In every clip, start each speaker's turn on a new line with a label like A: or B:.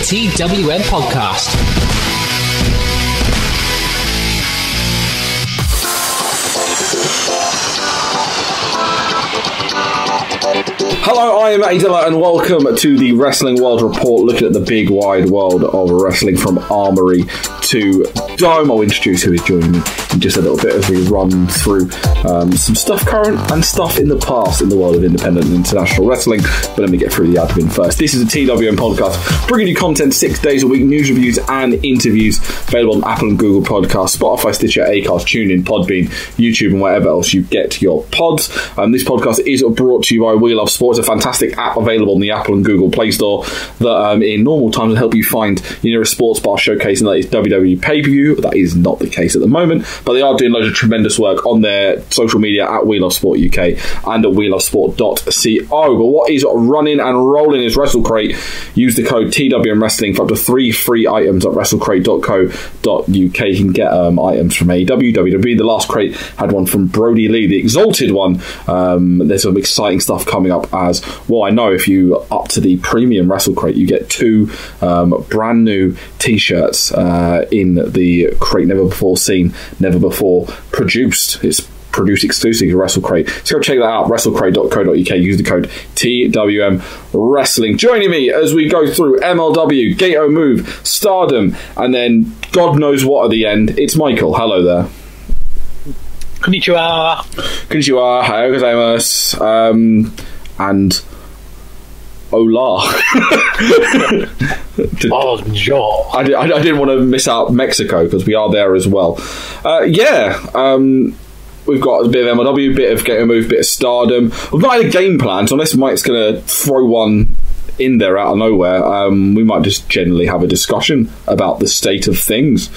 A: TWM podcast.
B: Hello, I am Matty Diller, and welcome to the Wrestling World Report, looking at the big wide world of wrestling from Armory to Dome. I'll introduce who is joining me in just a little bit as we run through some stuff current and stuff in the past in the world of independent and international wrestling. But let me get through the admin first. This is a TWM podcast, bringing you content 6 days a week, news, reviews and interviews, available on Apple and Google Podcasts, Spotify, Stitcher, Acast, TuneIn, Podbean, YouTube and wherever else you get your pods. This podcast is brought to you by We Love Sports, a fantastic app available in the Apple and Google Play Store that in normal times will help you find your nearest sports bar showcasing the latest WWE pay-per-view. That is not the case at the moment, but they are doing loads of tremendous work on their social media at We Love Sport UK and at welovesport.co. But what is running and rolling is WrestleCrate. Use the code TWM Wrestling for up to 3 free items at WrestleCrate.co.uk. You can get items from AEW, WWE. The last crate had one from Brody Lee, the Exalted one. There's some exciting stuff coming up as well. I know if you up to the premium WrestleCrate, you get 2 brand new t-shirts in the crate, never before seen, never before produced. It's produced exclusively for WrestleCrate. So go check that out, WrestleCrate.co.uk. Use the code TWM Wrestling. Joining me as we go through MLW, Gatoh Move, Stardom, and then God knows what at the end. It's Michael. Hello there.
C: Konnichiwa.
B: Konnichiwa. Ohayou gozaimasu. And hola.
C: Bonjour.
B: I didn't want to miss out Mexico because we are there as well. We've got a bit of MLW, bit of Gatoh Move, bit of Stardom. We've not had a game plan, so unless Mike's going to throw one in there out of nowhere, we might just generally have a discussion about the state of things,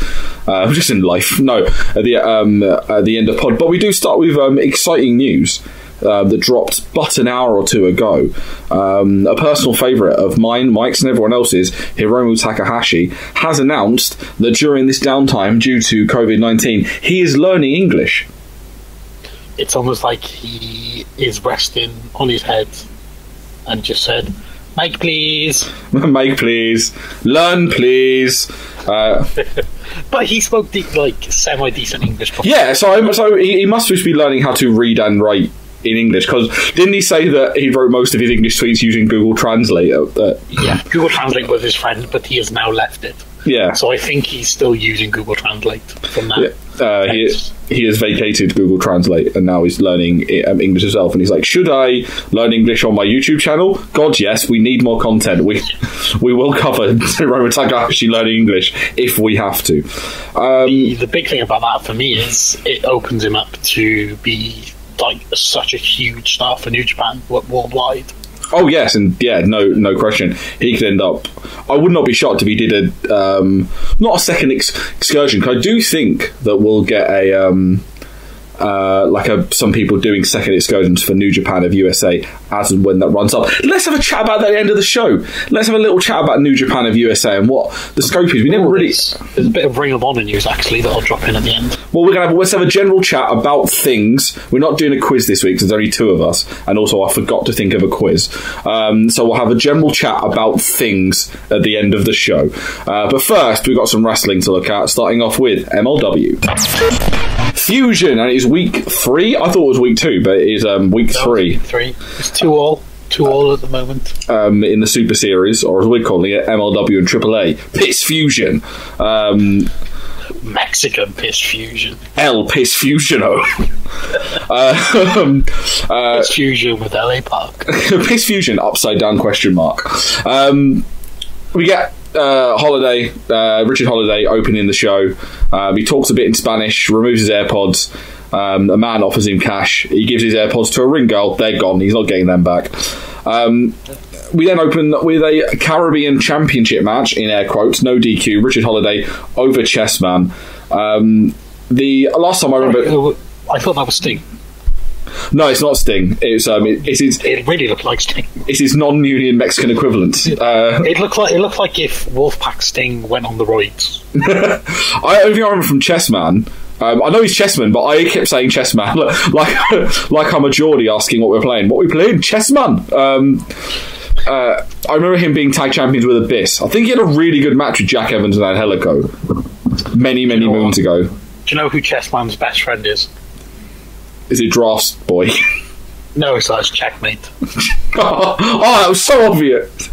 B: just in life. No, at the end of pod. But we do start with exciting news that dropped but an hour or two ago. A personal favourite of mine, Mike's and everyone else's, Hiromu Takahashi, has announced that during this downtime due to COVID-19, he is learning English.
C: It's almost like he is resting on his head and just said, "Mike, please."
B: Mike, please. Learn, please.
C: But he spoke semi-decent English before.
B: Yeah, so he must just be learning how to read and write in English, because didn't he say that he wrote most of his English tweets using Google Translate?
C: Yeah, Google Translate was his friend, but he has now left it.
B: Yeah.
C: So I think he's still using Google Translate from that.
B: Yeah. He has vacated Google Translate and now he's learning English himself. And he's like, should I learn English on my YouTube channel? God, yes, we need more content. We will cover Hiromu Takahashi learning English if we have to.
C: The big thing about that for me is it opens him up to be like such a huge star for New Japan worldwide.
B: Oh yes, and yeah, no question. He could end up. I would not be shocked if he did not a second excursion. Because I do think that we'll get some people doing second excursions for New Japan of USA as and when that runs up. Let's have a chat about that at the end of the show. Let's have a little chat about New Japan of USA and what the scope is. We never really.
C: There's a bit of Ring of Honor news actually that I'll drop in at the end.
B: Well, let's have a general chat about things. We're not doing a quiz this week because there's only 2 of us, and also I forgot to think of a quiz. So we'll have a general chat about things at the end of the show. But first, we've got some wrestling to look at, starting off with MLW. Fusion, and it's week 3. I thought it was week 2, but it is week 3.
C: Week 3. It's 2-all at the moment.
B: In the SuperSeries, or as we're calling it, MLW and AAA. Piss Fusion.
C: Mexican Piss Fusion.
B: El Piss Fusiono.
C: Piss Fusion with LA Park.
B: Piss Fusion, upside down question mark. We get Richard Holiday opening the show. He talks a bit in Spanish, removes his AirPods. A man offers him cash. He gives his AirPods to a ring girl. They're gone. He's not getting them back. We then open with a Caribbean Championship match, in air quotes, no DQ. Richard Holiday over Chessman. The last time I remember...
C: I thought that was Sting.
B: No, it's not Sting.
C: It really looked like Sting.
B: It's his non-union Mexican equivalent.
C: It looked like if Wolfpack Sting went on the roids.
B: I think I remember from Chessman. I know he's Chessman, but I kept saying Chessman like I'm a Geordie asking what we're playing. What are we playing? Chessman. I remember him being tag champions with Abyss. I think he had a really good match with Jack Evans and Angelico many moons ago.
C: Do you know who Chessman's best friend is?
B: Is it Drafts Boy?
C: No, it's Checkmate.
B: Oh, that was so obvious.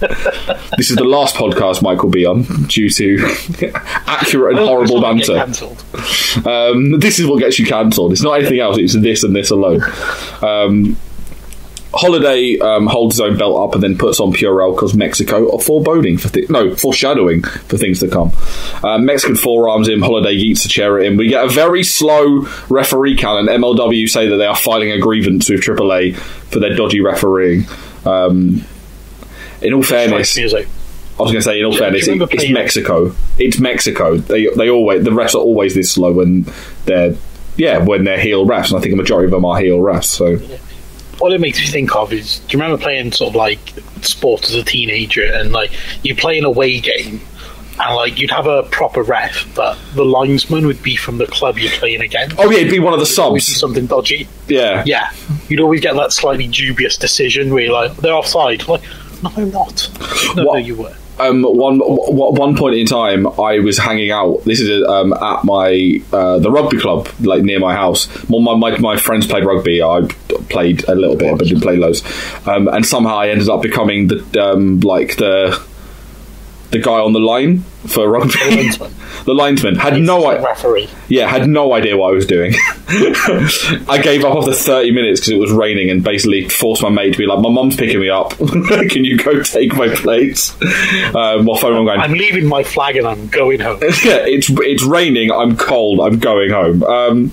B: This is the last podcast Mike will be on due to accurate and horrible banter. This is what gets you cancelled. It's not anything else. It's this and this alone. Holiday holds his own belt up and then puts on Purell because Mexico are foreshadowing for things to come. Mexican forearms him. Holiday yeets a chair at him. We get a very slow referee count, and MLW say that they are filing a grievance with AAA for their dodgy refereeing. In all fairness, I was going to say, in all fairness, it's Mexico. It's Mexico. The refs are always this slow when they're heel refs, and I think a majority of them are heel refs. So. Yeah.
C: What it makes me think of is, do you remember playing sort of like sport as a teenager, and like you play an away game, and like you'd have a proper ref, but the linesman would be from the club you're playing against.
B: Oh yeah, it'd be one of the subs.
C: Something dodgy.
B: Yeah.
C: You'd always get that slightly dubious decision where you're like, they're offside. Like, no, I'm not. No, you were.
B: One point in time, I was hanging out. This is at my the rugby club, like near my house. My friends played rugby. I played a little bit, but didn't play loads. And somehow I ended up becoming the guy on the line for rugby. The linesman had no idea. Referee. Yeah, had no idea what I was doing. I gave up after 30 minutes because it was raining, and basically forced my mate to be like, "My mum's picking me up. Can you go take my place?" While phone, I'm going,
C: "I'm leaving my flag and I'm going home."
B: Yeah, it's raining. I'm cold. I'm going home.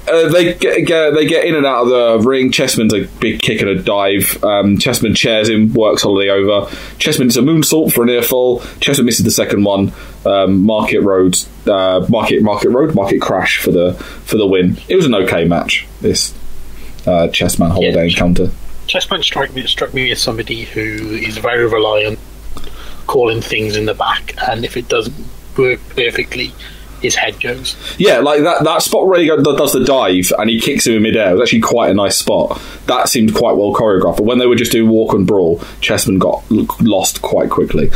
B: They get in and out of the ring. Chessman's a big kick and a dive. Chessman chairs him, works Holiday over. Chessman does a moonsault for a near fall. Chessman misses the second one. Market crash for the win. It was an okay match. This Chessman Holiday encounter.
C: Chessman struck me as somebody who is very reliant, calling things in the back, and if it doesn't work perfectly, his head goes. Yeah,
B: like that spot where he does the dive and he kicks him in midair. It was actually quite a nice spot. That seemed quite well choreographed. But when they were just doing walk and brawl, Chessman got lost quite quickly.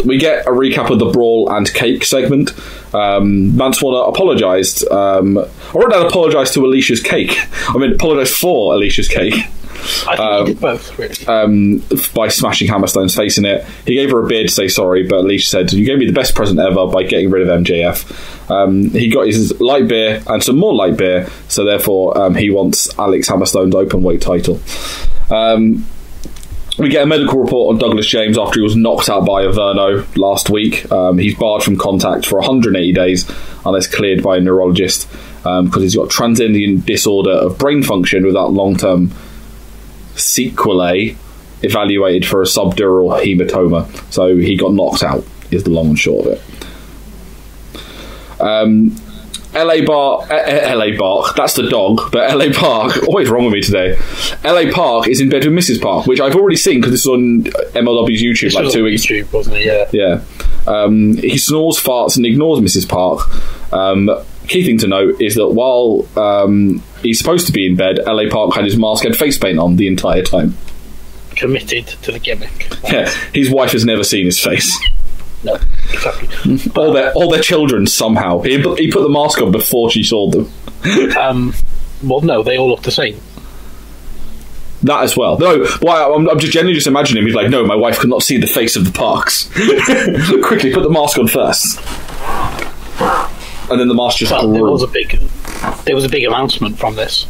B: We get a recap of the brawl and cake segment. Mance Warner apologised. I wrote down apologise to Alicia's cake. I mean, apologise for Alicia's cake.
C: I think he did both, really.
B: By smashing Hammerstone's face in it. He gave her a beer to say sorry, but Alicia said, "You gave me the best present ever by getting rid of MJF." He got his light beer and some more light beer, so therefore he wants Alex Hammerstone's openweight title. We get a medical report on Douglas James after he was knocked out by Averno last week. He's barred from contact for 180 days unless cleared by a neurologist because he's got transient disorder of brain function without long-term sequelae evaluated for a subdural hematoma. So he got knocked out, is the long and short of it. LA Park, that's the dog, but LA Park, always wrong with me today. LA Park is in bed with Mrs. Park, which I've already seen because this is on MLW's YouTube
C: this like 2 weeks. YouTube, wasn't it?
B: Yeah. He snores, farts, and ignores Mrs. Park. Key thing to note is that while he's supposed to be in bed, LA Park had his mask and face paint on the entire time.
C: Committed to the gimmick.
B: Yeah, his wife has never seen his face.
C: No, exactly.
B: All their children somehow. He put the mask on before she saw them.
C: Well, no, they all look the same.
B: That as well. No, I'm just generally just imagining him. He's like, no, my wife could not see the face of the Parks. Quickly, put the mask on first. And then the mask just grew.
C: There was a big announcement from this.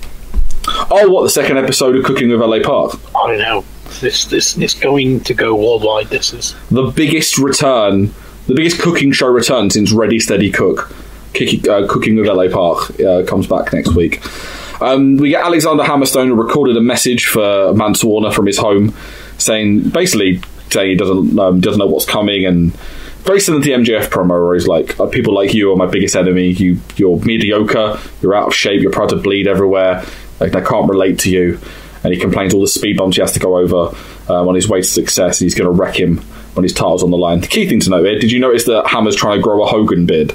B: Oh, what, the second episode of Cooking with LA Park?
C: I don't know. This going to go worldwide. This is
B: the biggest cooking show return since Ready Steady Cook. Cooking with LA Park comes back next week. We get Alexander Hammerstone who recorded a message for Mance Warner from his home, saying he doesn't know what's coming, and very similar to the MJF promo where he's like, people like you are my biggest enemy. You're mediocre. You're out of shape. You're proud to bleed everywhere. Like, I can't relate to you. And he complains all the speed bumps he has to go over on his way to success. He's going to wreck him when his title's on the line. The key thing to note here, did you notice that Hammer's trying to grow a Hogan beard?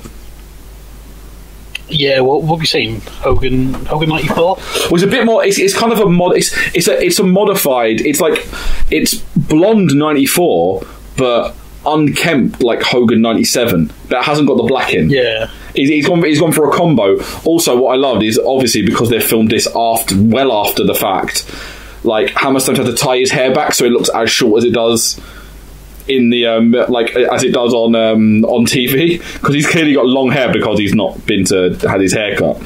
C: Yeah, what were we saying? Hogan 94?
B: Was a bit more. It's kind of a mod. It's a modified. It's blonde 94, but unkempt like Hogan 97. That hasn't got the black in.
C: Yeah.
B: He's gone for a combo. Also, what I loved is obviously because they filmed this after the fact. Like Hammerstone had to tie his hair back so it looks as short as it does in the as it does on TV, because he's clearly got long hair because he's not had his hair cut,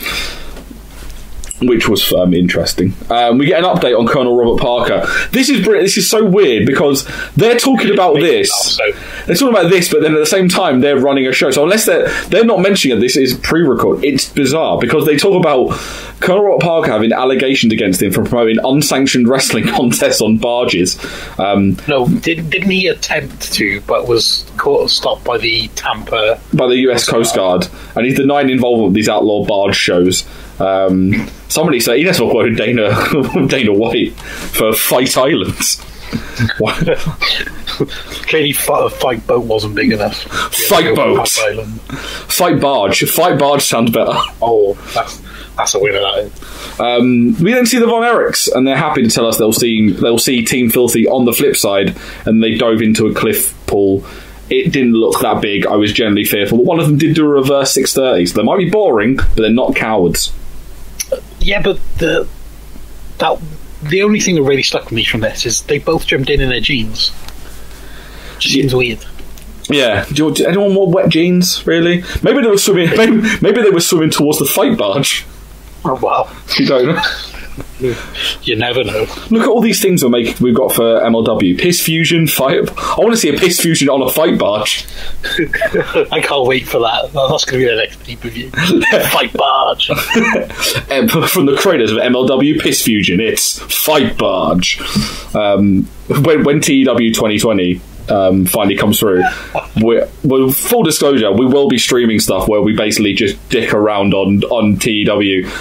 B: which was interesting. We get an update on Colonel Robert Parker. This is brilliant. This is so weird because they're talking about this. They're talking about this, but then at the same time they're running a show. So unless they're not mentioning it, this is pre-record. It's bizarre because they talk about Colonel Robert Parker having allegations against him for promoting unsanctioned wrestling contests on barges.
C: No, didn't he attempt to, but was stopped by the
B: US Coast Guard, and he's denying involvement with these outlaw barge shows. Somebody said he doesn't quote Dana White for Fight Islands.
C: Clearly, Fight Boat wasn't big enough.
B: Fight Boat, Fight Barge. Fight Barge sounds better.
C: Oh, that's a winner. That is.
B: We then see the Von Erichs, and they're happy to tell us they'll see Team Filthy on the flip side, and they dove into a cliff pool. It didn't look that big. I was generally fearful, but one of them did do a reverse 630, so they might be boring, but they're not cowards.
C: Yeah, but the only thing that really stuck with me from this is they both jumped in their jeans. Just seems weird.
B: Yeah. Do anyone want wet jeans? Really? Maybe they were swimming. Maybe they were swimming towards the fight barge.
C: Oh wow!
B: You don't know.
C: You never know.
B: Look at all these things we've got for MLW. Piss fusion, fight. I want to see a piss fusion on a fight barge.
C: I can't wait for that. That's going to be the next pay-per-view. Fight barge.
B: From the creators of MLW Piss Fusion, it's Fight Barge. When TEW 2020 finally comes through, full disclosure, we will be streaming stuff where we basically just dick around on TEW.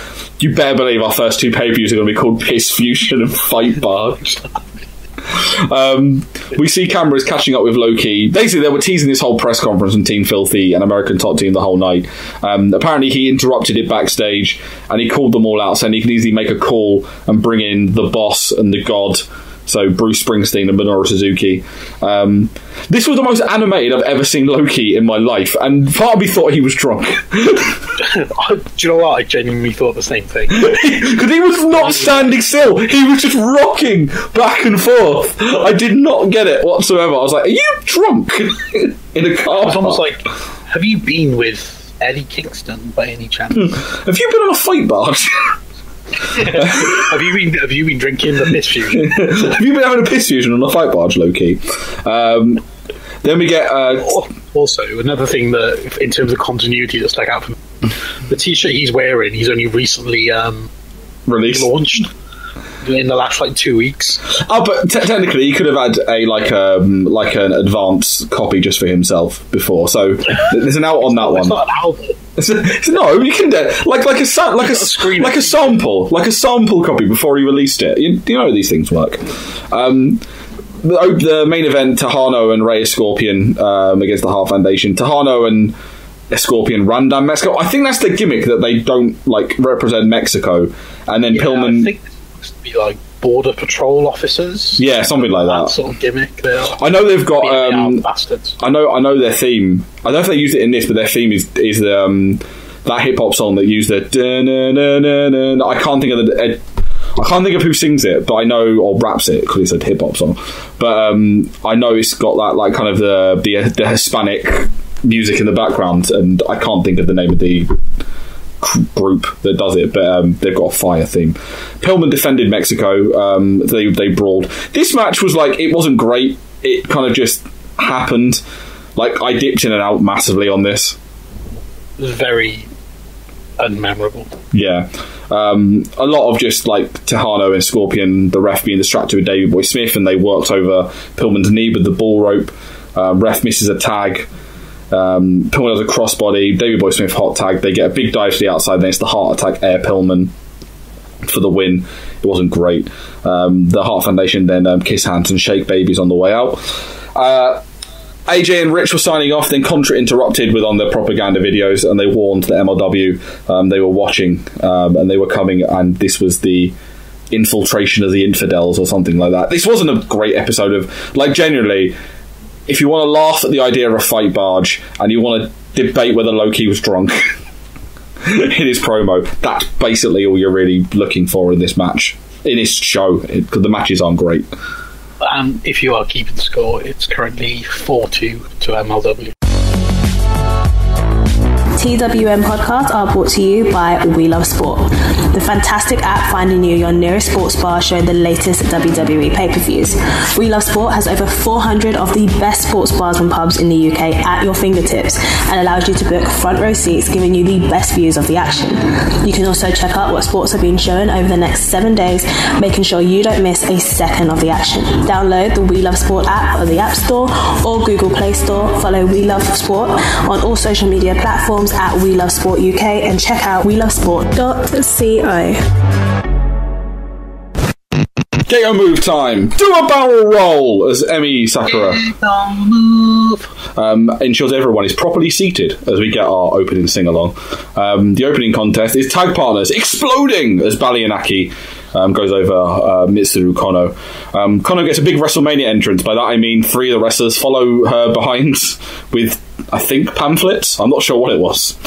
B: You better believe our first two pay-per-views are going to be called Piss Fusion and Fight Barge. We see cameras catching up with Low-Ki. Basically, they were teasing this whole press conference on Team Filthy and American Top Team the whole night. Apparently, he interrupted it backstage and he called them all out, saying he can easily make a call and bring in the boss and the god. So Bruce Springsteen and Minoru Suzuki. This was the most animated I've ever seen Low-Ki in my life, and part of me thought he was drunk.
C: Do you know what? I genuinely thought the same thing.
B: Because he was not standing still. He was just rocking back and forth. I did not get it whatsoever. I was like, are you drunk? In a car?
C: It was almost like, have you been with Eddie Kingston by any chance?
B: Have you been on a fight barge?
C: Have you been drinking the piss fusion?
B: Have you been having a piss fusion on a fight barge, Low-Ki? Then we get
C: also another thing that, in terms of continuity, that stuck out for me, the t-shirt he's wearing, he's only recently
B: released,
C: launched in the last 2 weeks.
B: Oh, but technically he could have had an advance copy just for himself before. So there's an out on that one.
C: It's not an album.
B: No, you can do like a sample copy before he released it. You know how these things work. The main event: Tejano and Rey Scorpion against the Hart Foundation. Tejano and Scorpion ran down Mexico. I think that's the gimmick, that they don't represent Mexico, and then Pillman.
C: I think it's supposed to be border patrol officers.
B: Yeah, something like that.
C: Sort of gimmick.
B: I know they've got.
C: Bastards.
B: I know their theme. I don't know if they used it in this, but their theme is that hip hop song that used the. I can't think of who sings it, but I know, or raps it, because it's a hip hop song. But I know it's got that kind of the Hispanic music in the background, and I can't think of the name of the group that does it, but they've got a fire theme. Pillman defended Mexico. They brawled. This match was it wasn't great. It kind of just happened. I dipped in and out massively on this.
C: It was very unmemorable.
B: Yeah. A lot of just Tejano and Scorpion, the ref being distracted with Davey Boy Smith, and they worked over Pillman's knee with the bull rope. Ref misses a tag. Pillman has a crossbody. Davey Boy Smith hot tag. They get a big dive to the outside. Then it's the heart attack air Pillman for the win. It wasn't great. The Hart Foundation then kiss hands and shake babies on the way out. AJ and Rich were signing off, then Contra interrupted with on their propaganda videos, and they warned the MLW they were watching, and they were coming, and this was the infiltration of the infidels or something like that. This wasn't a great episode of, like, genuinely, if you want to laugh at the idea of a fight barge and you want to debate whether Loki was drunk in his promo, that's basically all you're really looking for in this match, in this show, because the matches aren't great.
C: If you are keeping score, it's currently 4-2 to MLW.
D: TWM podcasts are brought to you by We Love Sport, the fantastic app finding you your nearest sports bar showing the latest WWE pay-per-views. We Love Sport has over 400 of the best sports bars and pubs in the UK at your fingertips and allows you to book front row seats, giving you the best views of the action. You can also check out what sports are being shown over the next 7 days, making sure you don't miss a second of the action. Download the We Love Sport app on the App Store or Google Play Store. Follow We Love Sport on all social media platforms at We Love Sport UK and check out welovesport.co.
B: Gatoh move time. Do a barrel roll as Emi Sakura ensures everyone is properly seated as we get our opening sing-along. The opening contest is tag partners exploding as Balianaki goes over Mitsuru Kono. Kono gets a big WrestleMania entrance. By that I mean 3 of the wrestlers follow her behind with, I think, pamphlets. I'm not sure what it was.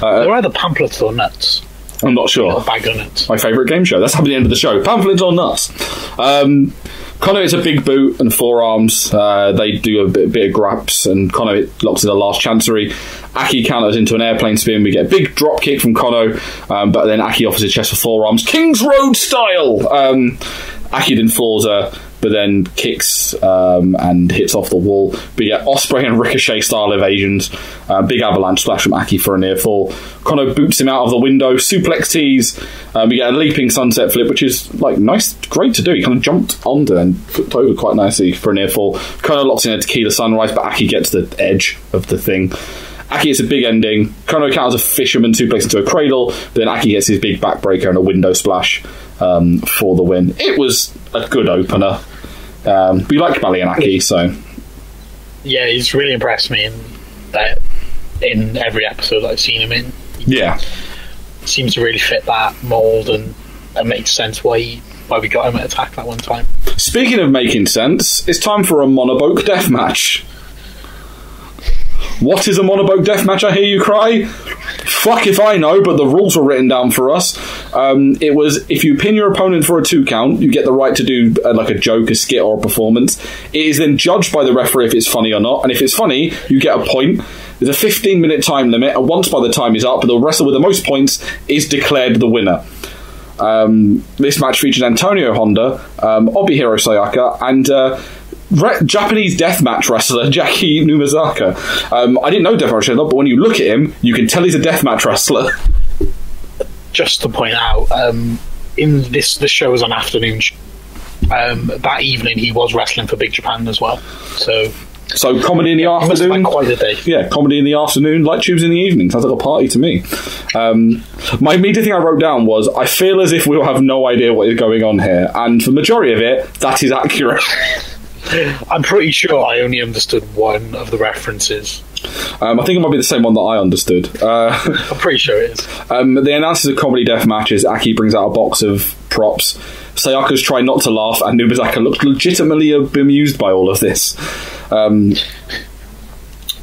C: They're either pamphlets or nuts.
B: I'm not sure.
C: Bag of nuts.
B: My favourite game show. That's happening at the end of the show. Pamphlets or nuts. Kono hits a big boot and forearms. They do a bit of graps, and Kono locks in the last chancery. Aki counters into an airplane spin. We get a big drop kick from Kono, but then Aki offers his chest for forearms, King's Road style. Aki then floors her, but then kicks and hits off the wall. We get Osprey and Ricochet style evasions. Big avalanche splash from Aki for a near fall. Kono boots him out of the window. Suplex tees. We get a leaping sunset flip, which is like nice, great to do. He kind of jumped onto and flipped over quite nicely for a near fall. Kono locks in a tequila sunrise, but Aki gets the edge of the thing. Aki gets a big ending. Kono counters a fisherman suplex into a cradle. But then Aki gets his big backbreaker and a window splash for the win. It was a good opener. We like Balianaki, so
C: yeah, he's really impressed me in every episode that I've seen him in.
B: Yeah,
C: seems to really fit that mold, and it makes sense why we got him at Attack that one time.
B: Speaking of making sense, it's time for a monoboke deathmatch. What is a monoboke deathmatch, I hear you cry? Fuck if I know, but the rules were written down for us. It was, if you pin your opponent for a 2 count, you get the right to do like a joke, a skit, or a performance. It is then judged by the referee if it's funny or not, and if it's funny, you get a point. There's a 15-minute time limit, and once by the time is up, the wrestler with the most points is declared the winner. This match featured Antonio Honda, Obihiro Sayaka, and Japanese deathmatch wrestler Jackie Numizaka. I didn't know deathmatch wrestler, but when you look at him, you can tell he's a deathmatch wrestler.
C: Just to point out, in the show was an afternoon. That evening, he was wrestling for Big Japan as well. So
B: comedy in the afternoon.
C: Quite a day.
B: Yeah, comedy in the afternoon, light tubes in the evening. Sounds like a party to me. My immediate thing I wrote down was, I feel as if we'll have no idea what is going on here, and for the majority of it, that is accurate.
C: I'm pretty sure I only understood one of the references.
B: I think it might be the same one that I understood.
C: I'm pretty sure it is.
B: They announces a comedy death matches. Aki brings out a box of props. Sayaka's trying not to laugh, and Numizaka looks legitimately bemused by all of this.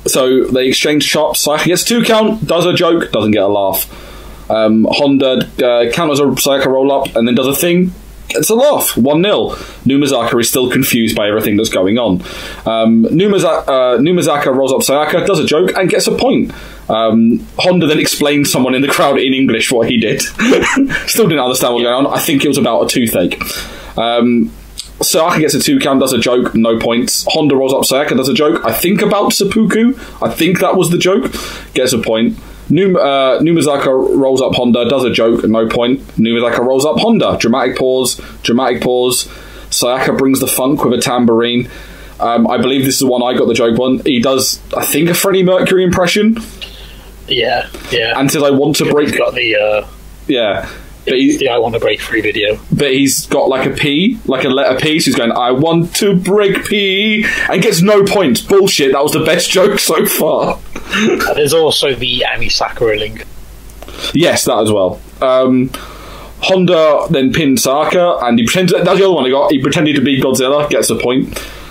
B: So they exchange chops. Sayaka gets 2 count, does a joke, doesn't get a laugh. Honda counters a Sayaka roll up, and then does a thing, gets a laugh. 1-0. Numizaka is still confused by everything that's going on. Numizaka rolls up Sayaka, does a joke, and gets a point. Honda then explains someone in the crowd in English what he did. Still didn't understand what was going on. I think it was about a toothache. Sayaka gets a 2 count, does a joke, no points. Honda rolls up Sayaka, does a joke, I think about seppuku. I think that was the joke. Gets a point. Numizaka rolls up Honda, does a joke, no point. Numizaka rolls up Honda. Dramatic pause. Sayaka brings the funk with a tambourine. I believe this is the one I got the joke on. He does, I think, a Freddie Mercury impression.
C: Yeah.
B: And says, I want to break...
C: Got the...
B: Yeah. But
C: it's the I want to break free video.
B: But he's got like a P, like a letter P, so he's going, I want to break P, and gets no points. Bullshit, that was the best joke so far.
C: There's also the Emi Sakura link.
B: Yes, that as well. Honda then pinned Sayaka, and he pretended, that's the other one he got, he pretended to be Godzilla, gets a point.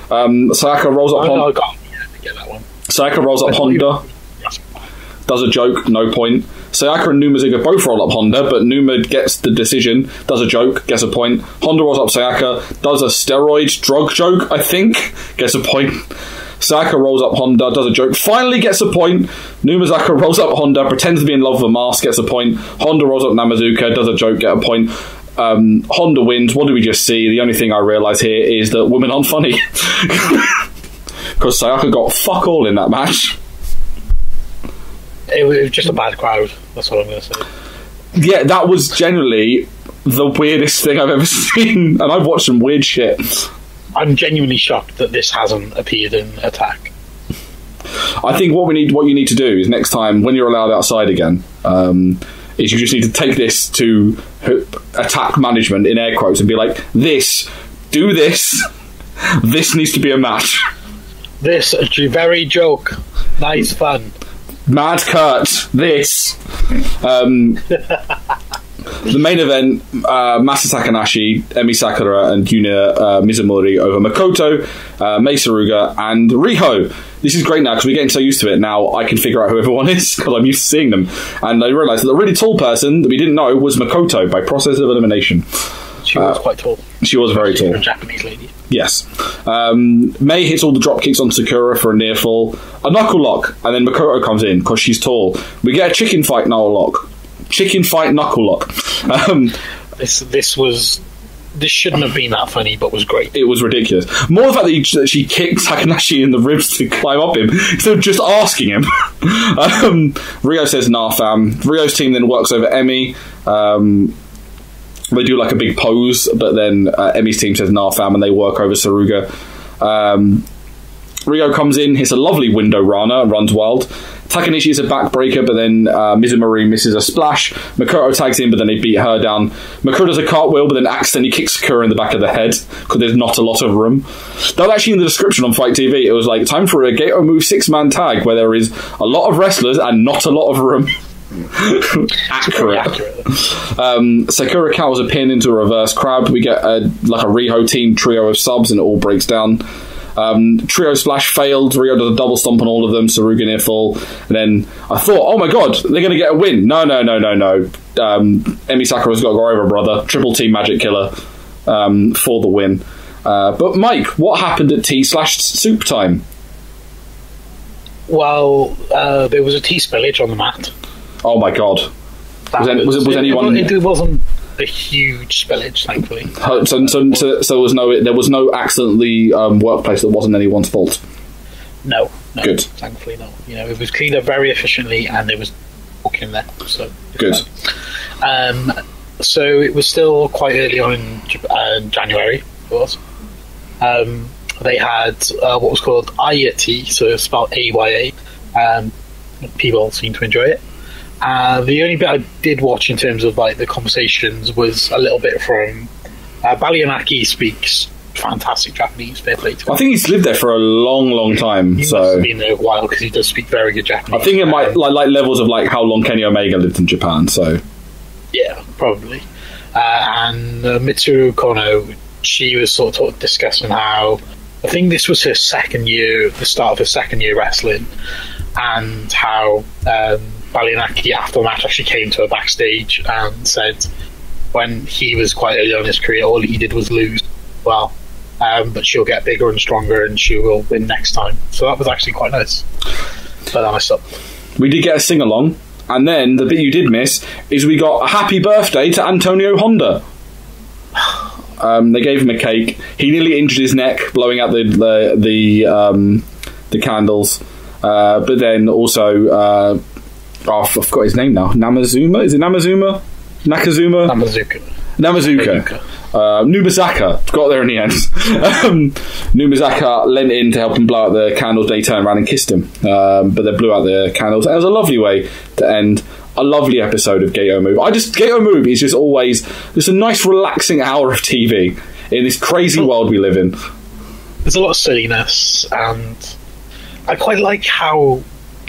B: Sayaka rolls up Honda.
C: Get that one.
B: Sayaka rolls up Honda, does a joke, no point. Sayaka and Numazuka both roll up Honda, but Numa gets the decision, does a joke, gets a point. Honda rolls up Sayaka, does a steroid drug joke, I think, gets a point. Sayaka rolls up Honda, does a joke, finally gets a point. Numazaka rolls up Honda, pretends to be in love with a mask, gets a point. Honda rolls up Namazuka, does a joke, get a point. Honda wins. What did we just see? The only thing I realise here is that women aren't funny. Because Sayaka got fuck all in that match.
C: It was just a bad crowd. That's what I'm going to say.
B: Yeah, that was generally the weirdest thing I've ever seen, and I've watched some weird shit.
C: I'm genuinely shocked that this hasn't appeared in Attack.
B: I think what you need to do is next time when you're allowed outside again, is you just need to take this to Attack management in air quotes and be like, this needs to be a match.
C: This very joke, nice fun.
B: Mad Kurt, this. The main event, Masa Takanashi, Emi Sakura, and Yuya Mizumori over Makoto, Mei Saruga, and Riho. This is great now because we're getting so used to it. Now I can figure out who everyone is because I'm used to seeing them. And I realised that the really tall person that we didn't know was Makoto by process of elimination.
C: She was quite tall.
B: She was very tall.
C: A Japanese lady.
B: Yes. Mei hits all the drop kicks on Sakura for a near fall. A knuckle lock, and then Makoto comes in because she's tall. We get a chicken fight knuckle lock. Chicken fight knuckle lock.
C: This shouldn't have been that funny, but was great.
B: It was ridiculous. More the fact that she kicked Takanashi in the ribs to climb up him instead of just asking him. Rio says, nah fam. Rio's team then works over Emi. They do like a big pose, but then Emi's team says, nah fam, and they work over Saruga. Rio comes in, hits a lovely window Rana, and runs wild. Takanishi is a backbreaker, but then Mizumori misses a splash. Makoto tags in, but then they beat her down. Makoto does a cartwheel, but then accidentally kicks Sakura in the back of the head because there's not a lot of room. That was actually in the description on Fight TV. It was like, time for a Gatoh Move 6-man tag where there is a lot of wrestlers and not a lot of room. Accurate. Sakura counters a pin into a reverse crab. We get a Riho team trio of subs and it all breaks down. Trio splash failed. Rio does a double stomp on all of them. Saruga near fall. And then I thought, oh my god, they're going to get a win. No. Emi Sakura's got to go over, brother. Triple team magic killer for the win. But Mike, what happened at T/Soup time?
C: Well, there was a tea spillage on the mat.
B: Oh my god. Was anyone...
C: It wasn't a huge spillage, thankfully.
B: So there was no accidentally workplace that wasn't anyone's fault?
C: No.
B: Good.
C: Thankfully not. It was cleaned up very efficiently and there was walk in there. So
B: good.
C: So it was still quite early on in January, it was. They had what was called Aya tea, so it's spelled AYA. People seem to enjoy it. The only bit I did watch in terms of the conversations was a little bit from Balianaki speaks fantastic Japanese. Fair play to him.
B: I think he's lived there for a long time.
C: He must have been there a while because he does speak very good Japanese.
B: I think it might like levels of how long Kenny Omega lived in Japan. So
C: yeah, probably. And Mitsuru Kono, she was sort of discussing how I think this was her second year, the start of her second year wrestling, and how Balianaki after the match actually came to her backstage and said when he was quite early on in his career, all he did was lose. Well, but she'll get bigger and stronger and she will win next time. So that was actually quite nice. But then I stopped.
B: We did get a sing-along, and then the bit you did miss is we got a happy birthday to Antonio Honda. They gave him a cake. He nearly injured his neck blowing out the candles. But then also... I forgot his name now. Namazuma? Is it Namazuma? Nakazuma? Namazuka. Numazaka got there in the end. Numazaka leant in to help him blow out the candles. Then he turned around and kissed him. But they blew out the candles. And it was a lovely way to end a lovely episode of Gatoh Move. Gatoh Move is just always just a nice relaxing hour of TV in this crazy world we live in.
C: There's a lot of silliness, and I quite like how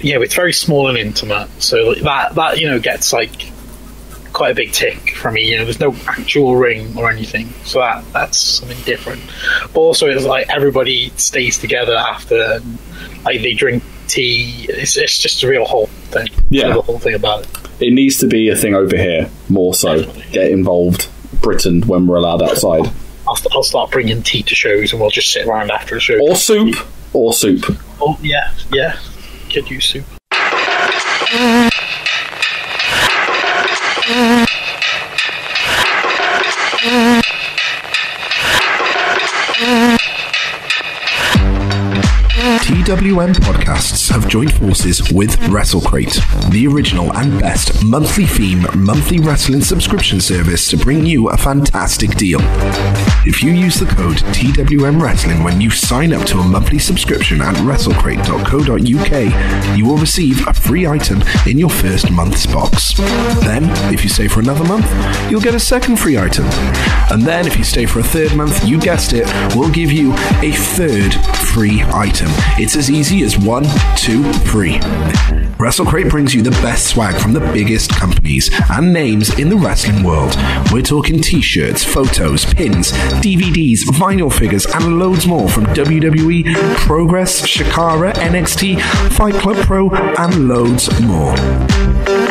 C: it's very small and intimate. So that gets like quite a big tick from me. There's no actual ring or anything, so that's something different. But also, it's like everybody stays together after, like they drink tea. It's just a real whole thing.
B: Yeah,
C: the whole thing about it.
B: It needs to be a thing over here more so. Definitely. Get involved, Britain, when we're allowed outside.
C: I'll start bringing tea to shows, and we'll just sit around after the show.
B: Or soup.
C: Oh yeah. Could use soup.
E: TWM Podcasts have joined forces with WrestleCrate, the original and best monthly theme, monthly wrestling subscription service to bring you a fantastic deal. If you use the code TWM Wrestling when you sign up to a monthly subscription at WrestleCrate.co.uk, you will receive a free item in your first month's box. Then, if you stay for another month, you'll get a second free item. And then, if you stay for a third month, you guessed it, we'll give you a third free item. It's as easy as 1, 2, 3. WrestleCrate brings you the best swag from the biggest companies and names in the wrestling world. We're talking t-shirts, photos, pins, DVDs, vinyl figures, and loads more from WWE, Progress, Shikara, NXT, Fight Club Pro, and loads more.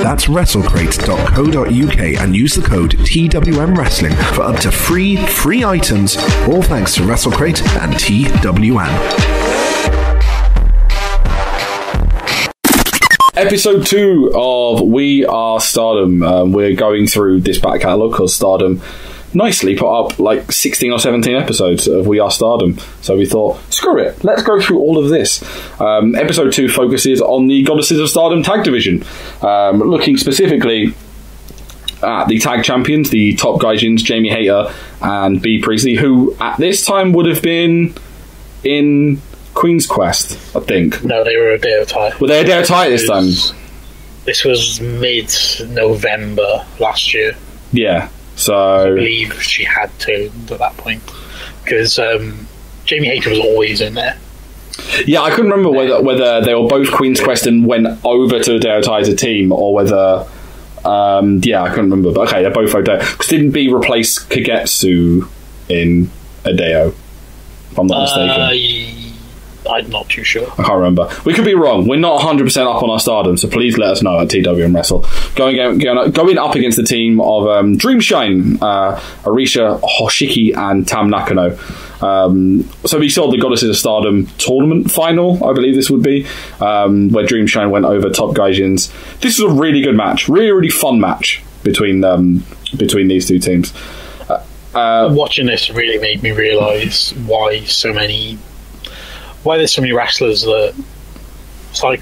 E: That's WrestleCrate.co.uk and use the code TWM Wrestling for up to free items, all thanks to WrestleCrate and TWM.
B: Episode 2 of We Are Stardom. We're going through this back catalogue because Stardom nicely put up like 16 or 17 episodes of We Are Stardom. So we thought, screw it, let's go through all of this. Episode 2 focuses on the Goddesses of Stardom tag division, looking specifically at the tag champions, the top gaijins, Jamie Hayter and Bea Priestley, who at this time would have been in Queen's Quest, I think.
C: No, they were a day of tie.
B: Were they a day of tie this time?
C: This was mid-November last year.
B: Yeah, so
C: I believe she had to at that point, because Jamie Hayter was always in there.
B: Yeah, I couldn't remember whether they were both Queen's Quest and went over to the Day of tie as a team, or whether I couldn't remember. But okay, they're both Odeo. Because didn't Bea replace Kagetsu in Odeo, if I'm not mistaken?
C: I'm not too sure.
B: I can't remember. We could be wrong. We're not 100% up on our Stardom, so please let us know at TWM Wrestle. Going up against the team of Dreamshine, Arisha Hoshiki, and Tam Nakano. So we saw the Goddesses of Stardom tournament final, I believe this would be, where Dreamshine went over Top Gaijins. This was a really good match. Really, really fun match between these two teams.
C: Watching this really made me realise why there's so many wrestlers that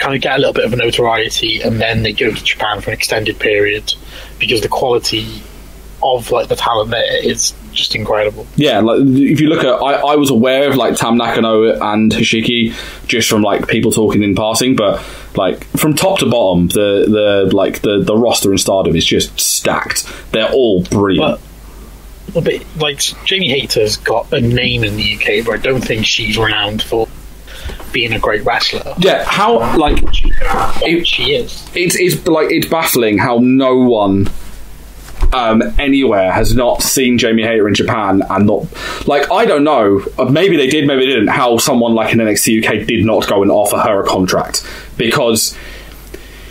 C: kind of get a little bit of a notoriety and then they go to Japan for an extended period, because the quality of like the talent there is just incredible. Yeah,
B: like if you look at, I was aware of like Tam Nakano and Hoshiki just from like people talking in passing, but like from top to bottom, the roster in Stardom is just stacked. They're all brilliant.
C: But like Jamie Hayter's got a name in the UK, but I don't think she's renowned for being a great wrestler.
B: Yeah, how like
C: she is.
B: It's baffling how no one anywhere has not seen Jamie Hayter in Japan and not, like, I don't know, maybe they did, maybe they didn't, how someone like in NXT UK did not go and offer her a contract, because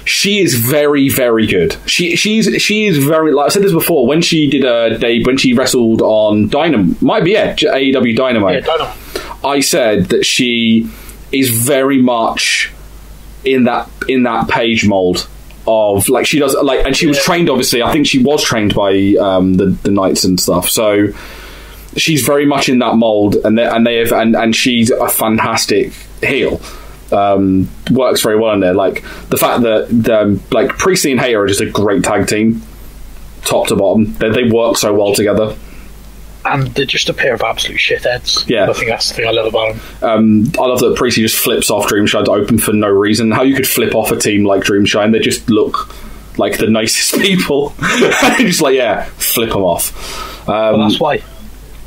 B: she is very, very good. She is very, like I said this before, when she did when she wrestled on Dynamite, might be AEW Dynamite.
C: Yeah, Dynamite.
B: I said that she is very much in that page mold of like she does like, and she was trained, obviously. I think she was trained by the Knights and stuff. So she's very much in that mold, and she's a fantastic heel. Works very well in there. Like the fact that like Priestley and Hayter are just a great tag team, top to bottom. They work so well together.
C: And they're just a pair of absolute shitheads.
B: Yeah.
C: I think that's the thing I love about them.
B: I love that Priestley just flips off Dreamshine to open for no reason. How you could flip off a team like Dreamshine, they just look like the nicest people. Just like, yeah, flip them off.
C: Well, that's why.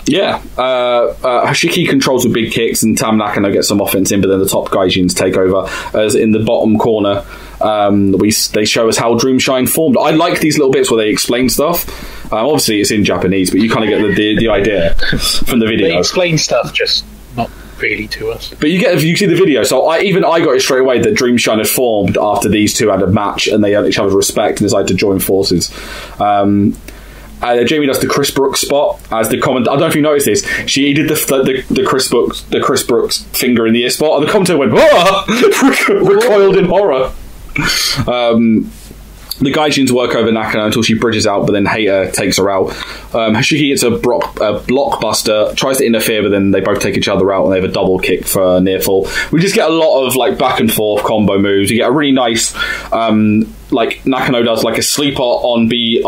B: Yeah, Hashiki controls with big kicks, and Tam Nakano gets some offense in, but then the top Gaijins take over. As in the bottom corner, they show us how Dreamshine formed. I like these little bits where they explain stuff. Obviously, it's in Japanese, but you kind of get the idea from the video.
C: They explain stuff, just not really to us.
B: But you see the video, so I got it straight away that Dreamshine had formed after these two had a match, and they had each other's respect and decided to join forces. Jamie does the Chris Brooks spot as the comment. I don't know if you noticed this. She did the Chris Brooks finger in the ear spot, and the commentator went, "Whoa!" recoiled in horror. The Gaijins work over Nakano until she bridges out, but then Hater takes her out. Hashiki hits a blockbuster, tries to interfere, but then they both take each other out, and they have a double kick for near fall. We just get a lot of like back and forth combo moves. You get a really nice, like Nakano does like a sleeper on B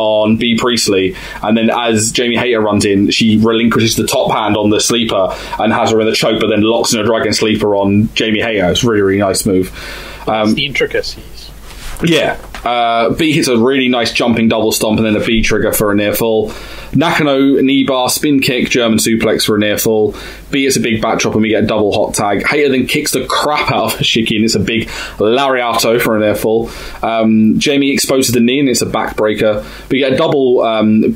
B: Priestley, and then as Jamie Hater runs in, she relinquishes the top hand on the sleeper and has her in the choke, but then locks in a dragon sleeper on Jamie Hater. It's a really, really nice move.
C: That's the intricacies.
B: Yeah. B hits a really nice jumping double stomp and then a B trigger for a near fall. Nakano knee bar, spin kick, German suplex for a near fall. B hits a big back drop and we get a double hot tag. Hater then kicks the crap out of Hashiki and it's a big lariato for a near fall. Jamie exposes the knee and it's a backbreaker. We get a double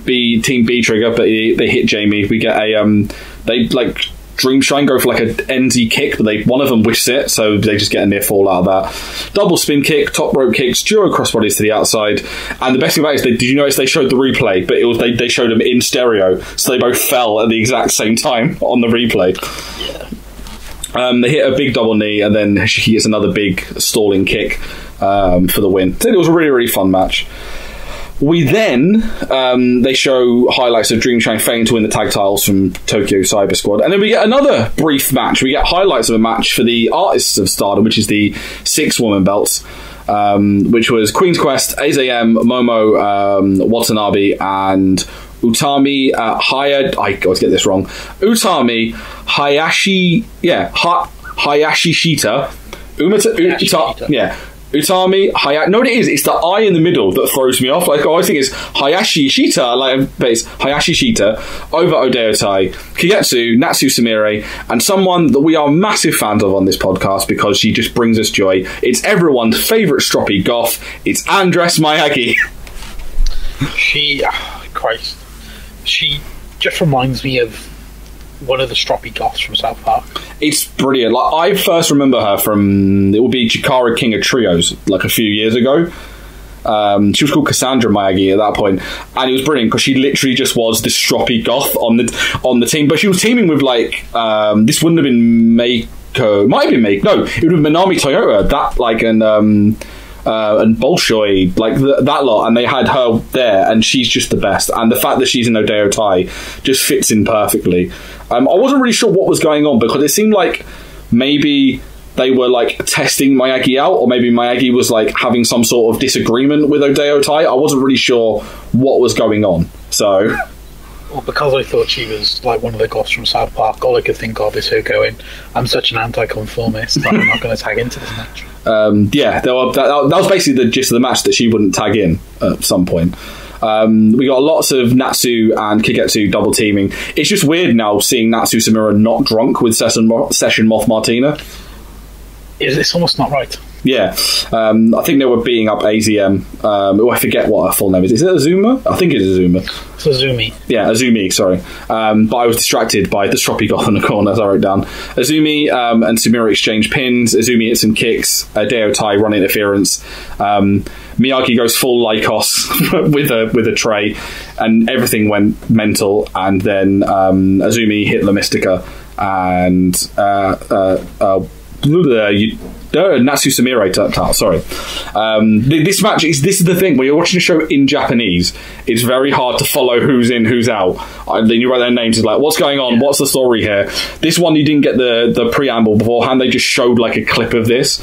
B: Team B trigger, but they hit Jamie. We get a they like Dreamshine go for like a NZ kick, but one of them whisks it, so they just get a near fall out of that. Double spin kick, top rope kicks, duo crossbodies to the outside, and the best thing about it is, did you notice they showed the replay? But it was they showed them in stereo, so they both fell at the exact same time on the replay. Yeah. They hit a big double knee, and then he hits another big stalling kick for the win. So it was a really, really fun match. We then, they show highlights of Dreamshine failing to win the tag titles from Tokyo Cyber Squad. And then we get another brief match. We get highlights of a match for the Artists of Stardom, which is the 6-woman belts, which was Queen's Quest, AZM, Momo, Watanabe, and Utami I always get this wrong. Utami Hayashi Shita. Utami Hayashi. No, it is. It's the I in the middle that throws me off. Like, I always think it's Hayashi Shita, but it's Hayashi Shita over Odeotai, Kagetsu, Natsu Sumire, and someone that we are massive fans of on this podcast because she just brings us joy. It's everyone's favourite stroppy goth. It's Andres Miyagi.
C: She just reminds me of one of the stroppy goths from South Park.
B: It's brilliant. Like, I first remember her from, it would be Chikara King of Trios, like a few years ago. She was called Cassandra Miyagi at that point, and it was brilliant because she literally just was this stroppy goth on the team. But she was teaming with like this wouldn't have been Meiko, might have been Meiko. No, it would have been Manami Toyota. That like and Bolshoi, like that lot, and they had her there, and she's just the best. And the fact that she's in Odeo Tai just fits in perfectly. I wasn't really sure what was going on because it seemed like maybe they were like testing Miyagi out, or maybe Miyagi was like having some sort of disagreement with Odeo Tai. I wasn't really sure what was going on. So,
C: well, because I thought she was like one of the goths from South Park, all I could think of is her going, "I'm such an anti-conformist that I'm not going to tag into this match."
B: Yeah, that was basically the gist of the match, that she wouldn't tag in at some point. We got lots of Natsu and Kagetsu double teaming. It's just weird now seeing Natsu Sumire not drunk with Session Moth Martina.
C: It's almost not right.
B: Yeah, I think they were beating up AZM. I forget what her full name is. Is it Azuma? I think it is Azuma.
C: It's Azumi.
B: Yeah, Azumi, sorry. But I was distracted by the stroppy goth in the corner, as I wrote down. Azumi and Sumire exchange pins. Azumi hits some kicks. Deo Tai run interference. Miyagi goes full Lycos with a tray, and everything went mental. And then Azumi hit La Mystica, and Natsu Sumire tapped out. Sorry. This match this is the thing. When you're watching a show in Japanese, it's very hard to follow who's in, who's out. Then you write their names. It's like, what's going on? What's the story here? This one, you didn't get the preamble beforehand. They just showed like a clip of this.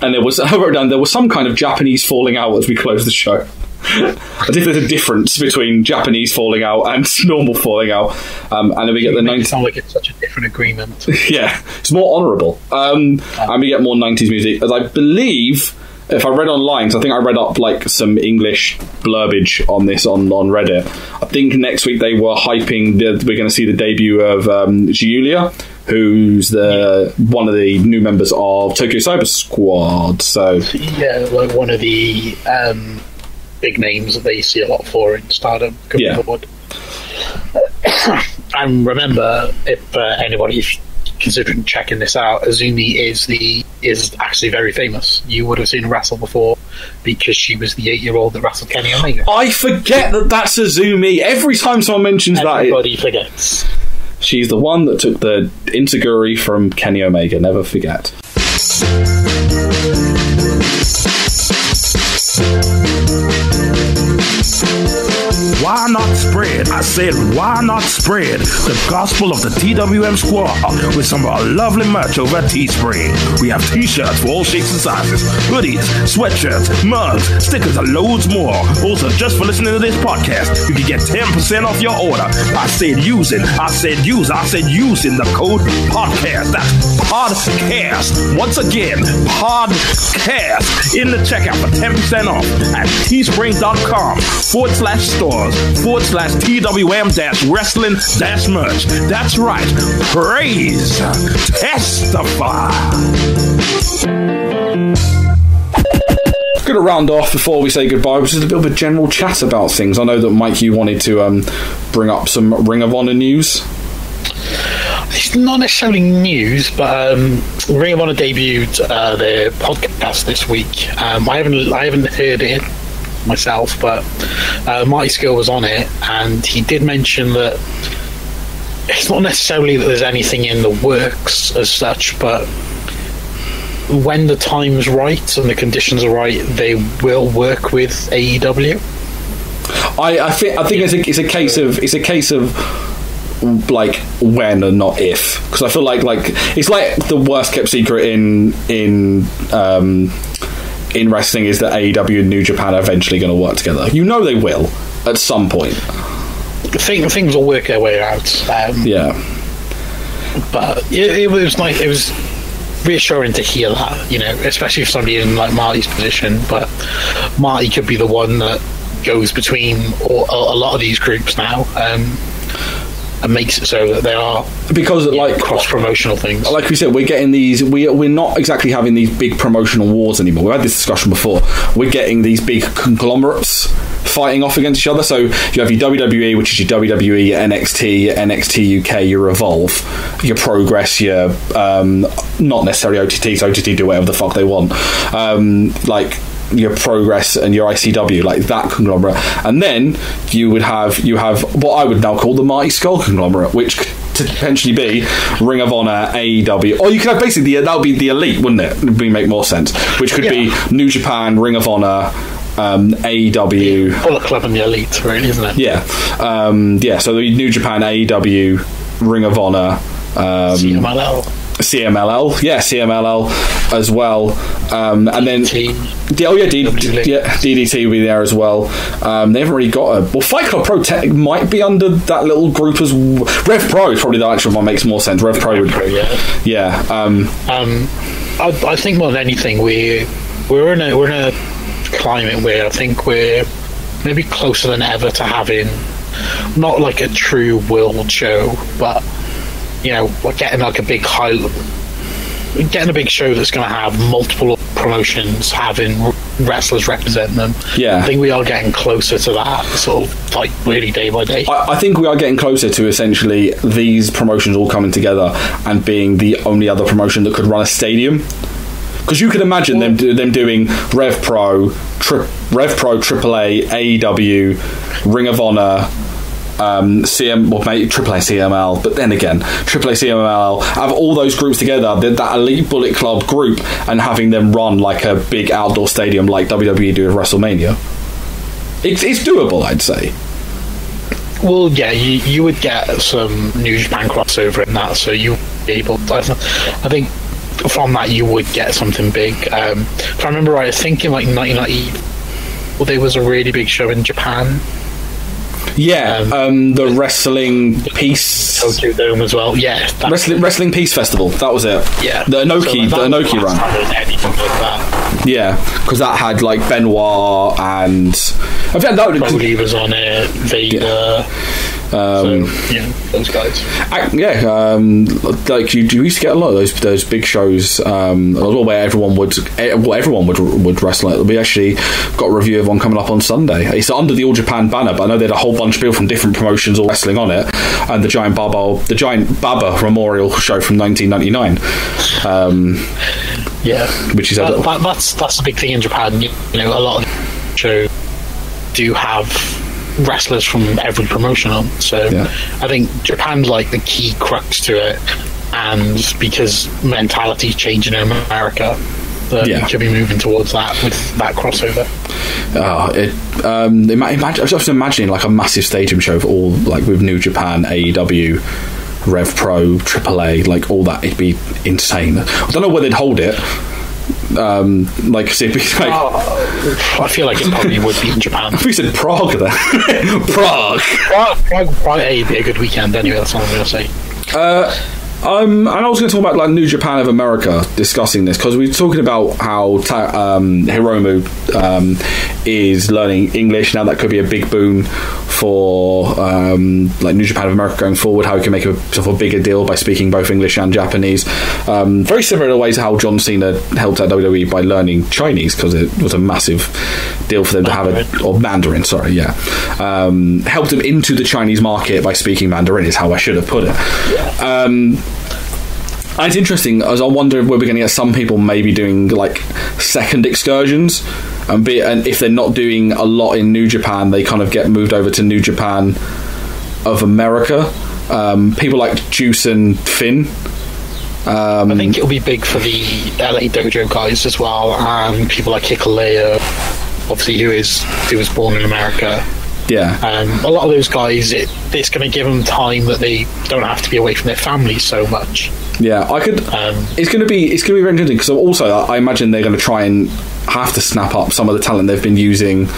B: And I wrote down, there was some kind of Japanese falling out as we closed the show. As if there's a difference between Japanese falling out and normal falling out. And then we get the 90s.
C: Sound like it's such a different agreement.
B: Yeah, it's more honourable. And we get more 90s music, as I believe if I read online, because I think I read up like some English blurbage on this on Reddit. I think next week they were hyping we're going to see the debut of Giulia, who's one of the new members of Tokyo Cyber Squad. So
C: yeah, like one of the big names that they see a lot for in Stardom.
B: Yeah.
C: And remember, if anybody's considering checking this out, Azumi is actually very famous. You would have seen her wrestle before because she was the 8-year-old that wrestled Kenny Omega.
B: I forget that's Azumi. Every time someone mentions
C: everybody forgets.
B: She's the one that took the Insiguri from Kenny Omega. Never forget.
E: Why not spread? I said, why not spread the gospel of the TWM squad with some of our lovely merch over at Teespring? We have t-shirts for all shapes and sizes, hoodies, sweatshirts, mugs, stickers, and loads more. Also, just for listening to this podcast, you can get 10% off your order. I said using the code podcast. That's podcast. Once again, podcast in the checkout for 10% off at teespring.com/stores/TWM-wrestling-merch. That's right. Praise. Testify.
B: Going to round off before we say goodbye, which is a bit of a general chat about things. I know that Mike, you wanted to bring up some Ring of Honor news.
C: It's not necessarily news, but Ring of Honor debuted their podcast this week. I haven't heard it myself, but Marty Skill was on it, and he did mention that it's not necessarily that there's anything in the works as such, but when the time's right and the conditions are right, they will work with AEW.
B: I think it's a case of like when and not if, because I feel like it's like the worst kept secret in wrestling is that AEW and New Japan are eventually going to work together. You know they will at some point.
C: Things will work their way out.
B: Yeah,
C: but it was like, it was reassuring to hear that, especially for somebody in like Marty's position. But Marty could be the one that goes between a lot of these groups now. And makes it so that they are, because like cross-promotional things. Like
B: we said, we're getting these. We're not exactly having these big promotional wars anymore. We've had this discussion before. We're getting these big conglomerates fighting off against each other. So you have your WWE, which is your WWE, NXT UK, your Evolve, your Progress, your not necessarily OTT. So OTT do whatever the fuck they want. Like your Progress and your ICW, like that conglomerate, and then you have what I would now call the Marty Skull conglomerate, which could potentially be Ring of Honor, AEW, or you could have basically that would be the Elite, wouldn't it? It would make more sense. Which could be New Japan, Ring of Honor, AEW,
C: Bullet Club and the Elite, really, isn't it?
B: Yeah, So the New Japan, AEW, Ring of Honor, CMLL, CMLL as well, and then DDT will be there as well. They haven't really got Fight Club Pro might be under that little group as Rev Pro is probably the actual one, makes more sense. Rev Pro would,
C: I think more than anything we're in a climate where I think we're maybe closer than ever to having not like a true world show, but we're getting like a big getting a big show that's going to have multiple promotions having wrestlers represent them.
B: Yeah,
C: I think we are getting closer to that, sort of like really day by day.
B: I think we are getting closer to essentially these promotions all coming together and being the only other promotion that could run a stadium. Because you could imagine them doing Rev Pro, AAA, AEW, Ring of Honor, AAA CML, but then again, AAA CML, have all those groups together, that Elite Bullet Club group, and having them run like a big outdoor stadium like WWE do with WrestleMania. It's doable, I'd say.
C: Well, yeah, you would get some New Japan crossover in that, so you would be able to, I think from that you would get something big. If I remember right, I think in like 1990, there was a really big show in Japan.
B: Yeah, the Wrestling Peace
C: Tokyo Dome as well. Yeah,
B: Wrestling Peace Festival. That was it.
C: Yeah,
B: the Inoki run.
C: Anything like that.
B: Yeah, because that had like Benoit and I think that
C: Brody was on it. Vader. Those guys.
B: Like you used to get a lot of those big shows where everyone would wrestle. We actually got a review of one coming up on Sunday. It's under the All Japan banner, but I know they had a whole bunch of people from different promotions all wrestling on it, and the Giant Baba Memorial show from 1999. Which is
C: that's the big thing in Japan. A lot of shows do have wrestlers from every promotion on, so I think Japan's like the key crux to it, and because mentality's changing in America, you could be moving towards that with that crossover. I was just imagining like a massive stadium show of all, like with New Japan, AEW, Rev Pro, AAA, like all that. It'd be insane. I don't know where they'd hold it. I feel like it probably would be in Japan.
B: We said Prague then. Prague
C: would be a good weekend anyway. That's all I'm going to say.
B: And I was going to talk about like New Japan of America discussing this, because we were talking about how Hiromu is learning English now. That could be a big boon for like New Japan of America going forward, how he can make a sort of a bigger deal by speaking both English and Japanese. Very similar in ways to how John Cena helped out WWE by learning Chinese, because it was a massive deal for them to have or Mandarin, helped them into the Chinese market by speaking Mandarin is how I should have put it. And it's interesting, as I wonder if we're going to get some people maybe doing like second excursions, and if they're not doing a lot in New Japan, they kind of get moved over to New Japan of America. People like Juice and Finn.
C: I think it'll be big for the LA Dojo guys as well, and people like Hikuleo, obviously who was born in America.
B: Yeah.
C: A lot of those guys, it's going to give them time that they don't have to be away from their families so much.
B: Yeah, it's going to be very interesting, because also I imagine they're going to try and have to snap up some of the talent they've been using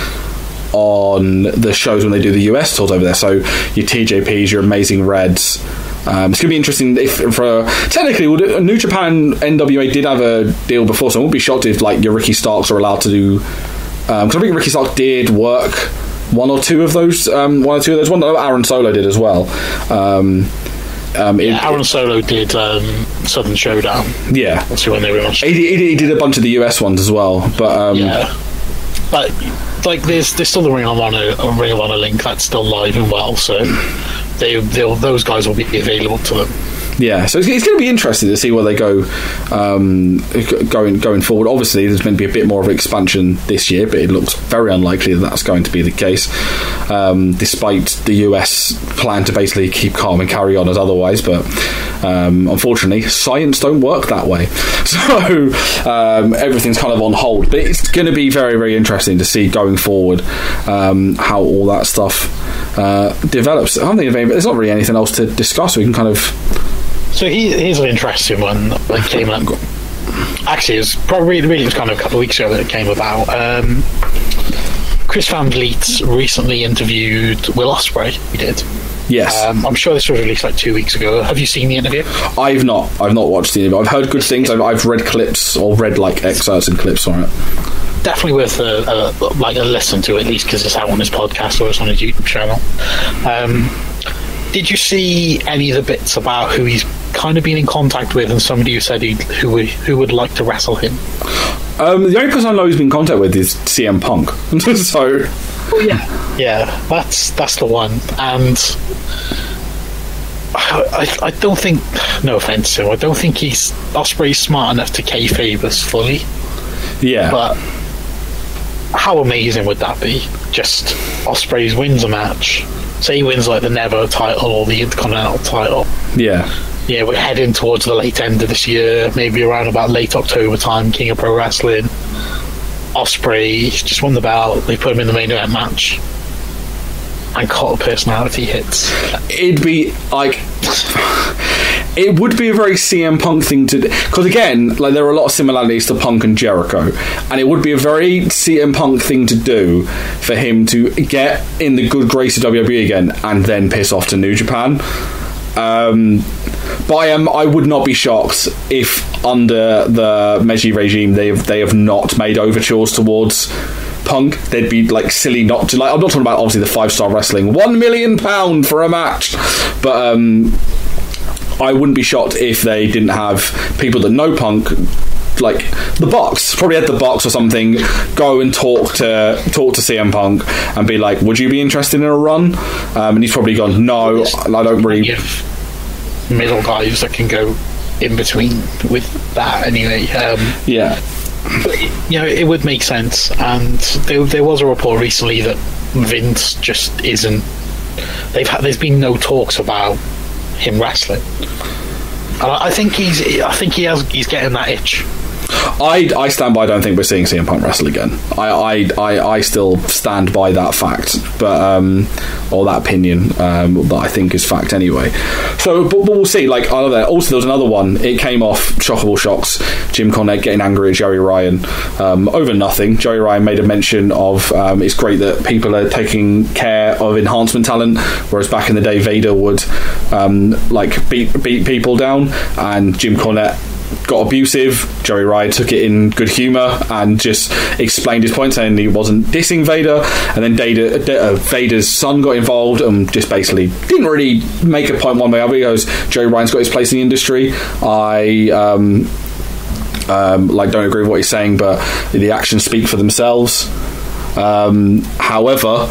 B: on the shows when they do the US tours over there. So your TJPs, your Amazing Reds. It's going to be interesting technically New Japan NWA did have a deal before, so I wouldn't be shocked if like your Ricky Starks are allowed to do, because I think Ricky Stark did work one or two of those. One that Aaron Solo did as well.
C: Aaron Solo did Southern Showdown.
B: Yeah,
C: obviously when they were on.
B: He did a bunch of the US ones as well, but
C: but like there's still the Ring of Honor link that's still live and well, so those guys will be available to them.
B: Yeah, so it's going to be interesting to see where they go going forward. Obviously, there's going to be a bit more of expansion this year, but it looks very unlikely that that's going to be the case, despite the US plan to basically keep calm and carry on as otherwise. But unfortunately, science don't work that way, so everything's kind of on hold. But it's going to be very, very interesting to see going forward how all that stuff develops. I don't think there's not really anything else to discuss. We can kind of.
C: So here's an interesting one that came up. Actually, it was kind of a couple of weeks ago that it came about. Chris Van Vliet recently interviewed Will Ospreay. He did.
B: Yes.
C: I'm sure this was released like 2 weeks ago. Have you seen the interview?
B: I've not watched the interview. I've heard good things. I've read clips or read like excerpts and clips on it.
C: Definitely worth a listen to, at least because it's out on his podcast or it's on his YouTube channel. Did you see any of the bits about who he's kind of been in contact with, and somebody who said who would like to wrestle him?
B: The only person I know he's been in contact with is CM Punk. So,
C: that's the one. And I don't think, no offense to him, I don't think Ospreay's smart enough to kayfabe us fully.
B: Yeah,
C: but how amazing would that be? Just Ospreay wins a match. Say he wins like the Never title or the Intercontinental title.
B: Yeah,
C: we're heading towards the late end of this year, maybe around about late October time. King of Pro Wrestling, Ospreay just won the belt. They put him in the main event match, and cult personality hits.
B: It'd be like. It would be a very CM Punk thing to do, because again, like there are a lot of similarities to Punk and Jericho, and it would be a very CM Punk thing to do for him to get in the good grace of WWE again and then piss off to New Japan. But I would not be shocked if under the Meiji regime they have not made overtures towards Punk. They'd be like silly not to. Like, I'm not talking about obviously the 5-star wrestling, £1 million for a match, but I wouldn't be shocked if they didn't have people that know Punk, like the Box, probably had the Box or something, go and talk to CM Punk and be like, would you be interested in a run? And he's probably gone, no, I don't really.
C: Middle guys that can go in between with that anyway.
B: Yeah.
C: But, it would make sense. And there was a report recently that Vince just isn't. There's been no talks about him wrestling. And I think he's getting that itch.
B: I stand by. I don't think we're seeing CM Punk wrestle again. I still stand by that fact, but or that opinion that I think is fact anyway. So, but we'll see. Like, I love that. Also, there was another one. It came off Shockable Shocks. Jim Cornette getting angry at Joey Ryan over nothing. Joey Ryan made a mention of it's great that people are taking care of enhancement talent, whereas back in the day Vader would beat people down, and Jim Cornette got abusive. Joey Ryan took it in good humour and just explained his point, saying he wasn't dissing Vader, and then Vader's son got involved and just basically didn't really make a point one way or the other. He goes, Joey Ryan's got his place in the industry. I don't agree with what he's saying, but the actions speak for themselves. However,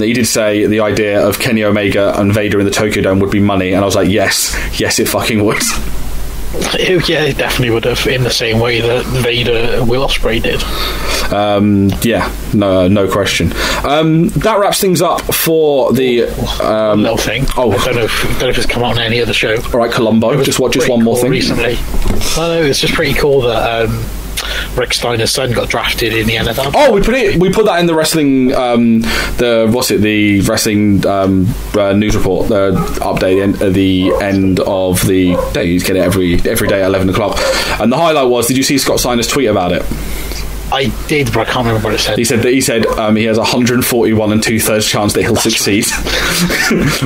B: he did say the idea of Kenny Omega and Vader in the Tokyo Dome would be money, and I was like, yes it fucking would.
C: Yeah, it definitely would have, in the same way that Vader and Will Ospreay did. No question. That wraps things up for the one little thing. I don't know if it's come out on any other show.
B: All right, Columbo. Just one more thing.
C: Recently, it's just pretty cool that Rick Steiner's son got drafted in the NFL.
B: Oh, we put that in the wrestling the wrestling news report, the update at the end of the day. You get it every day at 11 o'clock. And the highlight was, did you see Scott Steiner's tweet about it?
C: I did, but I can't remember what it said.
B: He said he has 141 and 2/3 chance that he'll succeed,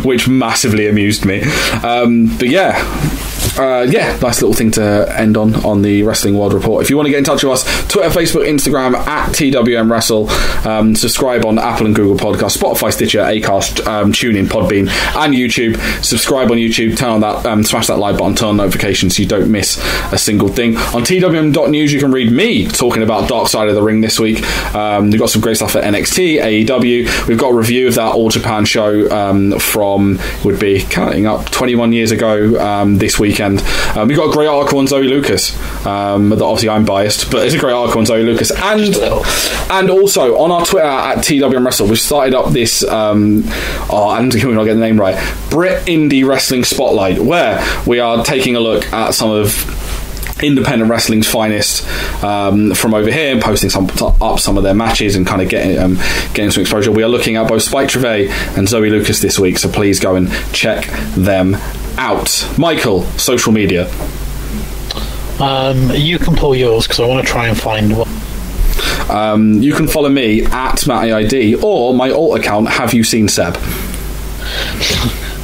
B: which massively amused me. But nice little thing to end on the Wrestling World Report. If you want to get in touch with us, Twitter, Facebook, Instagram at TWM Wrestle. Subscribe on Apple and Google Podcasts, Spotify, Stitcher, Acast, TuneIn, Podbean, and YouTube. Subscribe on YouTube. Turn on that, smash that like button, turn on notifications so you don't miss a single thing. On TWM.news, you can read me talking about Dark Side of the Ring this week. We've got some great stuff at NXT, AEW. We've got a review of that All Japan show from, would be counting up 21 years ago this weekend. We've got a great article on Zoe Lucas. That obviously I'm biased, but it's a great article on Zoe Lucas. And also on our Twitter at TWM Wrestle, we've started up this I'm not getting the name right, Brit Indie Wrestling Spotlight, where we are taking a look at some of independent wrestling's finest from over here, and posting up some of their matches and kind of getting some exposure. We are looking at both Spike Trivet and Zoe Lucas this week, so please go and check them out. Michael, social media.
C: You can pull yours because I want to try and find one.
B: You can follow me at MattyID or my alt account, Have You Seen Seb?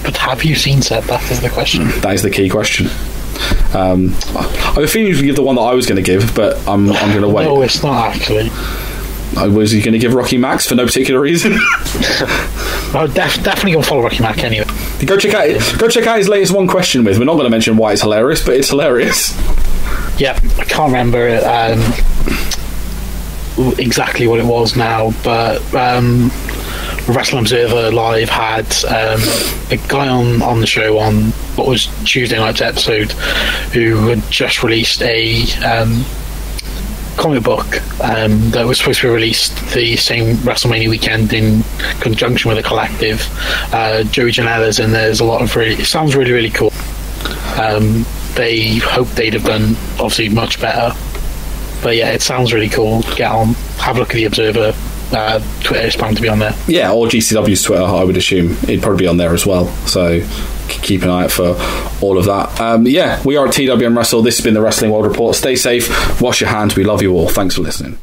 C: But have you seen Seb? That is the question.
B: That is the key question. I have a feeling you should give the one that I was going to give, but I'm going to wait.
C: No, it's not actually.
B: Was he going to give Rocky Max for no particular reason?
C: I'll definitely going to follow Rocky Mac anyway.
B: Go check out his latest One Question With. We're not going to mention why it's hilarious, but it's hilarious.
C: Yeah, I can't remember exactly what it was now, but Wrestling Observer Live had a guy on the show on what was Tuesday night's episode who had just released a comic book that was supposed to be released the same WrestleMania weekend in conjunction with a collective. Joey Janela's in there's a lot of it sounds really, really cool. They hoped they'd have done obviously much better, but yeah, it sounds really cool. Get on, have a look at the Observer Twitter. It's bound to be on there. Yeah,
B: or GCW's Twitter, I would assume it'd probably be on there as well, so keep an eye out for all of that. We are at TWM Wrestle. This has been the Wrestling World Report. Stay safe, wash your hands, we love you all. Thanks for listening.